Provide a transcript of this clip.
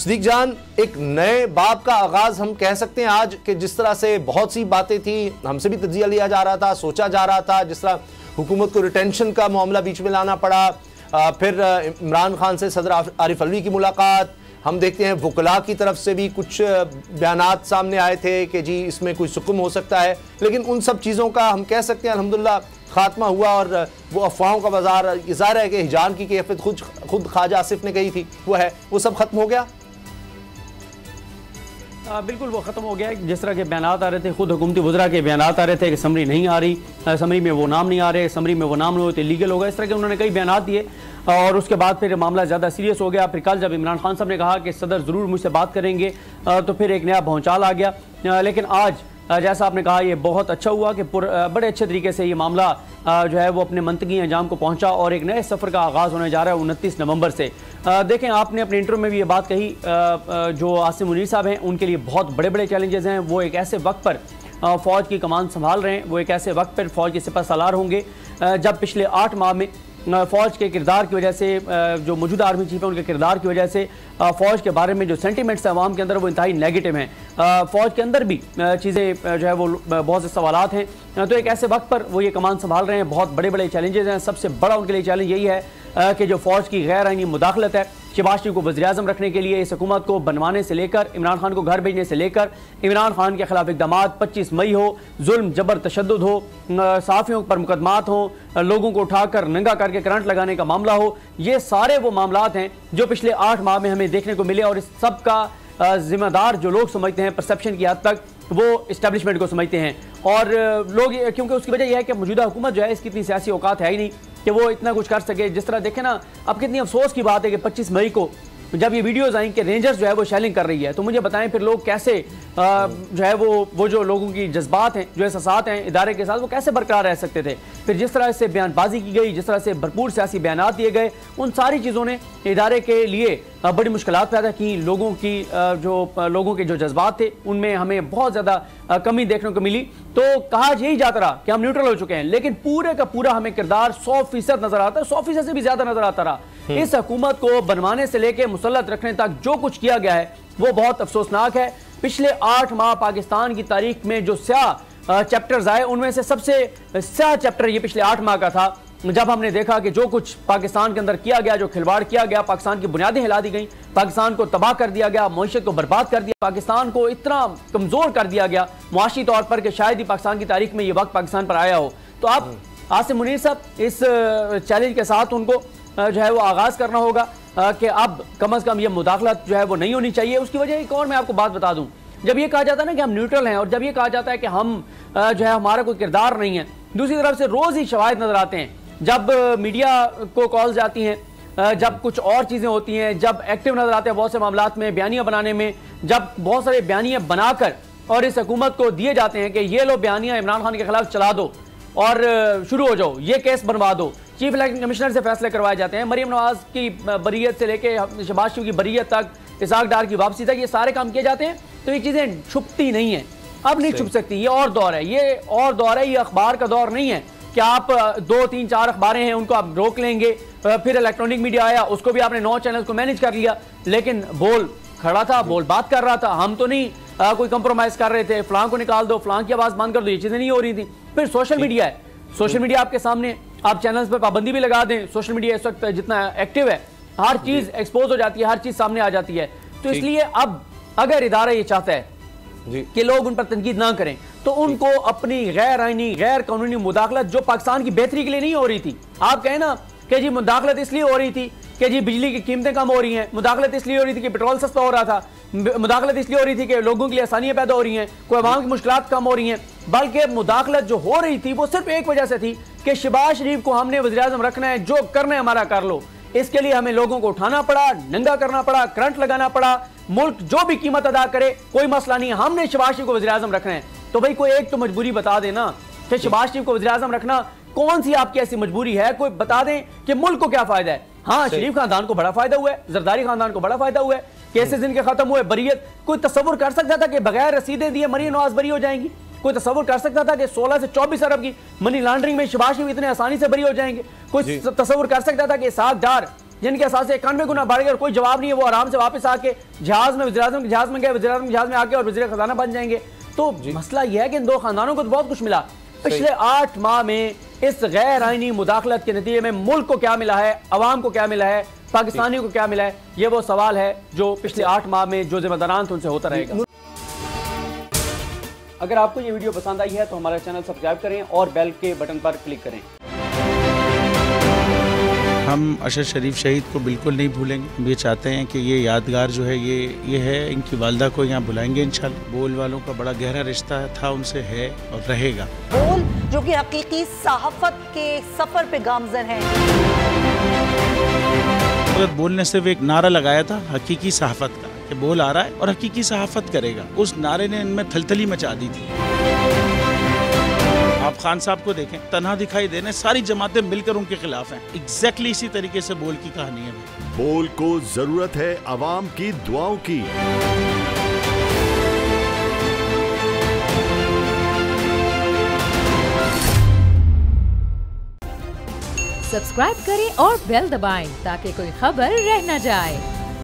सदीक जान, एक नए बाब का आगाज हम कह सकते हैं आज कि जिस तरह से बहुत सी बातें थी, हमसे भी तज्जिया लिया जा रहा था, सोचा जा रहा था, जिस तरह हुकूमत को रिटेंशन का मामला बीच में लाना पड़ा, फिर इमरान खान से सदर आरिफ अलवी की मुलाकात, हम देखते हैं वकला की तरफ से भी कुछ बयानात सामने आए थे कि जी इसमें कोई सुकुम हो सकता है, लेकिन उन सब चीज़ों का हम कह सकते हैं अल्हम्दुलिल्लाह खात्मा हुआ और वो अफवाहों का बाजार, ज़ाहिर है कि हिजान की कैफियत खुद ख्वाजा आसिफ ने कही थी, वो सब खत्म हो गया। बिल्कुल वो ख़त्म हो गया है। जिस तरह के बयानात आ रहे थे, खुद हुकूमती वज़रा के बयानात आ रहे थे कि समरी नहीं आ रही, समरी में वो नाम नहीं आ रहे, समरी में वो नाम नहीं होते लीगल होगा, इस तरह के उन्होंने कई बयानात दिए और उसके बाद फिर मामला ज़्यादा सीरियस हो गया। फिर कल जब इमरान खान साहब ने कहा कि सदर ज़रूर मुझसे बात करेंगे तो फिर एक नया भौचाल आ गया। लेकिन आज जैसा आपने कहा ये बहुत अच्छा हुआ कि बड़े अच्छे तरीके से ये मामला जो है वो अपने मंतकी अंजाम को पहुंचा और एक नए सफ़र का आगाज़ होने जा रहा है 29 नवंबर से। देखें, आपने अपने इंटरव्यू में भी ये बात कही, जो आसिम मुनीर साहब हैं उनके लिए बहुत बड़े बड़े चैलेंजेस हैं। वो एक ऐसे वक्त पर फ़ौज की कमान संभाल रहे हैं, वो एक ऐसे वक्त पर फ़ौज के सिपहसालार होंगे जब पिछले 8 माह में फ़ौज के किरदार की वजह से, जो मौजूदा आर्मी चीफ है उनके किरदार की वजह से फ़ौज के बारे में जो सेंटिमेंट्स हैं अवाम के अंदर वो इंतहाई नेगेटिव हैं। फ़ौज के अंदर भी चीज़ें जो है वो बहुत से सवालात हैं। तो एक ऐसे वक्त पर वो ये कमान संभाल रहे हैं, बहुत बड़े बड़े चैलेंजेस हैं। सबसे बड़ा उनके लिए चैलेंज यही है कि जो फ़ौज की गैर आईनी मुदाखलत है, शहबाज शरीफ को वज़ीर-ए-आज़म रखने के लिए, इस हुकूमत को बनवाने से लेकर, इमरान खान को घर भेजने से लेकर, इमरान खान के खिलाफ इक़दाम 25 मई हो, जुल्म जबर तशद्दुद हो, सहाफ़ियों पर मुकदमात हो, लोगों को उठाकर नंगा करके करंट लगाने का मामला हो, ये सारे वो मामलात हैं जो पिछले 8 माह में हमें देखने को मिले। और इस सब का जिम्मेदार जो लोग समझते हैं परसेप्शन की हद तक वो इस्टेब्लिशमेंट को समझते हैं। और लोग, क्योंकि उसकी वजह यह है कि मौजूदा हुकूमत जो है इसकी इतनी सियासी औकात है ही नहीं कि वो इतना कुछ कर सके। जिस तरह देखें ना, अब कितनी अफसोस की बात है कि 25 मई को जब ये वीडियोज़ आई कि रेंजर्स जो है वो शेलिंग कर रही है, तो मुझे बताएं फिर लोग कैसे जो है वो जो लोगों की जज्बात हैं, जो एहसासात हैं इदारे के साथ, वो कैसे बरकरार रह सकते थे। फिर जिस तरह से बयानबाजी की गई, जिस तरह से भरपूर सियासी बयानात दिए गए, उन सारी चीज़ों ने इदारे के लिए बड़ी मुश्किलात पैदा की। लोगों के जो जज्बात थे उनमें हमें बहुत ज़्यादा कमी देखने को मिली। तो कहा यही जाता रहा कि हम न्यूट्रल हो चुके हैं, लेकिन पूरे का पूरा हमें किरदार 100% नजर आता है, 100% से भी ज्यादा नजर आता रहा। इस हुकूमत को बनवाने से लेकर मुसल्लत रखने तक जो कुछ किया गया है वो बहुत अफसोसनाक है। पिछले 8 माह पाकिस्तान की तारीख में जो स्याह चैप्टर्स आए, उनमें से सबसे स्याह चैप्टर ये पिछले 8 माह का था, जब हमने देखा कि जो कुछ पाकिस्तान के अंदर किया गया, जो खिलवाड़ किया गया, पाकिस्तान की बुनियादें हिला दी गई, पाकिस्तान को तबाह कर दिया गया, मईशत को बर्बाद कर दिया, पाकिस्तान को इतना कमजोर कर दिया गया मुआशी तौर पर कि शायद ही पाकिस्तान की तारीख में ये वक्त पाकिस्तान पर आया हो। तो अब आसिम मुनीर साहब इस चैलेंज के साथ उनको जो है वो आगाज करना होगा कि अब कम अज कम ये मुदाखलत जो है वो नहीं होनी चाहिए। उसकी वजह एक और मैं आपको बात बता दूं, जब ये कहा जाता है ना कि हम न्यूट्रल हैं और जब ये कहा जाता है कि हम जो है हमारा कोई किरदार नहीं है, दूसरी तरफ से रोज ही शवाहिद नजर आते हैं। जब मीडिया को कॉल जाती हैं, जब कुछ और चीजें होती हैं, जब एक्टिव नजर आते हैं बहुत से मामलात में, बयानियां बनाने में, जब बहुत सारे बयानियां बनाकर और इस हुकूमत को दिए जाते हैं कि ये लो बयानियां इमरान खान के खिलाफ चला दो और शुरू हो जाओ, ये केस बनवा दो, चीफ इलेक्शन कमिश्नर से फैसले करवाए जाते हैं, मरीम नवाज की बरीयत से लेके शहबाज शरीफ की बरीयत तक, इसाक डार की वापसी तक, ये सारे काम किए जाते हैं। तो ये चीजें छुपती नहीं है, अब नहीं छुप सकती। ये और दौर है, ये और दौर है, ये अखबार का दौर नहीं है कि आप 2, 3, 4 अखबारें हैं उनको आप रोक लेंगे। फिर इलेक्ट्रॉनिक मीडिया आया, उसको भी आपने 9 चैनल को मैनेज कर लिया, लेकिन बोल खड़ा था, बोल बात कर रहा था। हम तो नहीं कोई कंप्रोमाइज कर रहे थे, फलां को निकाल दो, फलां की आवाज बंद कर दो, ये चीजें नहीं हो रही थी। फिर सोशल मीडिया है, सोशल मीडिया आपके सामने, आप चैनल्स पर पाबंदी भी लगा दें, सोशल मीडिया इस वक्त जितना एक्टिव है, हर चीज एक्सपोज हो जाती है, हर चीज सामने आ जाती है। तो इसलिए अब अगर इदारा ये चाहता है कि लोग उन पर तनकीद ना करें, तो उनको अपनी गैर आईनी गैर कानूनी मुदाखलत जो पाकिस्तान की बेहतरी के लिए नहीं हो रही थी, आप कहें ना कि जी मुदाखलत इसलिए हो रही थी कि जी बिजली की कीमतें कम हो रही हैं, मुदाखलत इसलिए हो रही थी कि पेट्रोल सस्ता हो रहा था, मुदाखलत इसलिए हो रही थी कि लोगों के लिए आसानियां पैदा हो रही हैं, कोई अवाम की मुश्किलात कम हो रही हैं, बल्कि मुदाखलत जो हो रही थी वो सिर्फ एक वजह से थी कि शहबाज शरीफ को हमने वज़ीर-ए-आज़म रखना है, जो करना है हमारा कर लो। इसके लिए हमें लोगों को उठाना पड़ा, नंगा करना पड़ा, करंट लगाना पड़ा, मुल्क जो भी कीमत अदा करे कोई मसला नहीं, हमने शहबाज शरीफ को वज़ीर-ए-आज़म रखना है। तो भाई कोई एक तो मजबूरी बता देना कि शहबाज शरीफ को वज़ीर-ए-आज़म रखना कौन सी आपकी ऐसी मजबूरी है, कोई बता दें कि मुल्क को क्या फायदा है। हाँ, शरीफ खानदान को बड़ा फायदा हुआ है, जरदारी खानदान को बड़ा फायदा हुआ है, केसेस इनके खत्म हुए, बरीयत। कोई तस्वुर कर सकता था कि बगैर रसीदें दिए मरीम नवाज बरी हो जाएंगी? कोई तस्वुर कर सकता था कि 16 से 24 अरब की मनी लॉन्ड्रिंग में शहबाज शरीफ इतने आसानी से बरी हो जाएंगे? कोई तस्वुर कर सकता था कि इसाक डार जिनके एहसास 91 गुना बढ़ गए और कोई जवाब नहीं है, वो आराम से वापस आके जहाज में वज़ीर-ए-आज़म के जहाज में गए, वज़ीर-ए-आज़म के जहाज में आके और वज़ीर खजाना बन जाएंगे। तो मसला यह है कि इन दो खानदानों को तो बहुत कुछ मिला। पिछले 8 माह में इस गैर आईनी मुदाखलत के नतीजे में मुल्क को क्या मिला है, अवाम को क्या मिला है, पाकिस्तानियों को क्या मिला है, ये वो सवाल है जो पिछले 8 माह में जो जिम्मेदारान थे उनसे होता रहेगा। अगर आपको ये वीडियो पसंद आई है तो हमारा चैनल सब्सक्राइब करें और बेल के बटन पर क्लिक करें। हम अशर शरीफ शहीद को बिल्कुल नहीं भूलेंगे। हम ये चाहते हैं कि ये यादगार जो है ये है, इनकी वालदा को यहाँ बुलाएंगे इंशाल्लाह। बोल वालों का बड़ा गहरा रिश्ता था उनसे, है और रहेगा। बोल जो कि हकीकी सहाफत के सफर पे गामजन है। अगर बोल ने सिर्फ एक नारा लगाया था हकीकी सहाफत का कि बोल आ रहा है और हकीकी सहाफत करेगा, उस नारे ने इनमें थलथली मचा दी थी। आप खान साहब को देखें, तन्हा दिखाई देने, सारी जमातें मिलकर उनके खिलाफ हैं। एग्जैक्टली इसी तरीके से बोल की कहानी है। बोल को जरूरत है अवाम की दुआओं की। सब्सक्राइब करें और बेल दबाएं ताकि कोई खबर रह न जाए।